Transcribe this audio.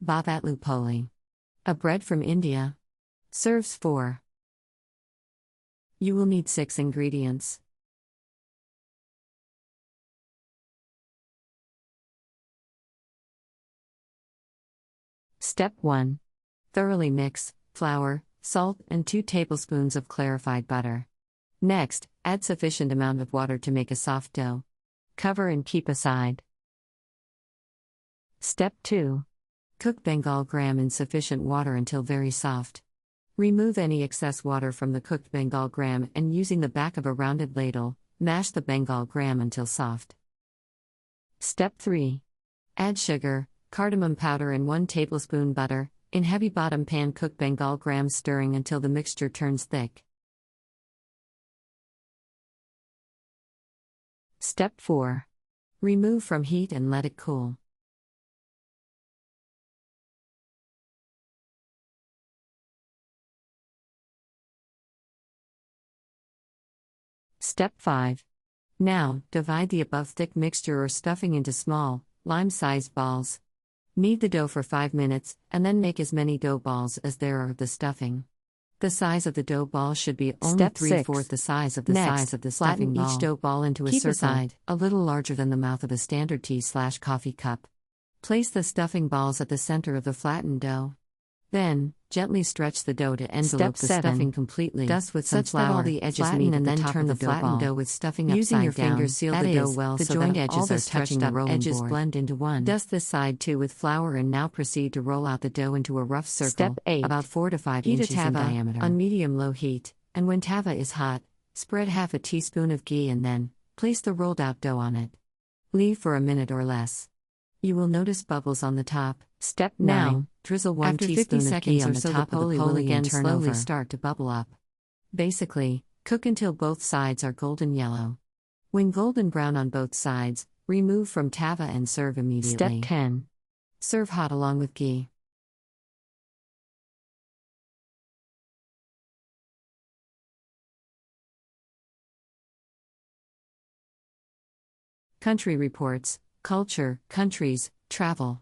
Bobbatlu Poli. A bread from India. Serves 4. You will need 6 ingredients. Step 1. Thoroughly mix flour, salt, and 2 tablespoons of clarified butter. Next, add sufficient amount of water to make a soft dough. Cover and keep aside. Step 2. Cook Bengal gram in sufficient water until very soft. Remove any excess water from the cooked Bengal gram and using the back of a rounded ladle, mash the Bengal gram until soft. Step 3. Add sugar, cardamom powder and 1 tablespoon butter. In heavy bottom pan cook Bengal gram stirring until the mixture turns thick. Step 4. Remove from heat and let it cool. Step 5. Now, divide the above thick mixture or stuffing into small, lime-sized balls. Knead the dough for 5 minutes, and then make as many dough balls as there are of the stuffing. The size of the dough ball should be only 3/4 the size of the size of the stuffing ball. Flatten each dough ball into a circle, a little larger than the mouth of a standard tea/coffee cup. Place the stuffing balls at the center of the flattened dough. Then, gently stretch the dough to envelope the stuffing completely. Dust with some flour, all the edges meet, and then turn the flattened dough with stuffing upside down. Using your fingers, seal the dough well so that all the touching edges blend into one. Dust this side too with flour and now proceed to roll out the dough into a rough circle. Step 8. About 4 to 5 inches in diameter. On medium-low heat, and when tava is hot, spread half a teaspoon of ghee and then place the rolled-out dough on it. Leave for a minute or less. You will notice bubbles on the top. Step 9. Now, drizzle 1 teaspoon of ghee on the top of the poli and slowly start to bubble up. Basically, cook until both sides are golden yellow. When golden brown on both sides, remove from tava and serve immediately. Step 10. Serve hot along with ghee. Country Reports, Culture, Countries, Travel.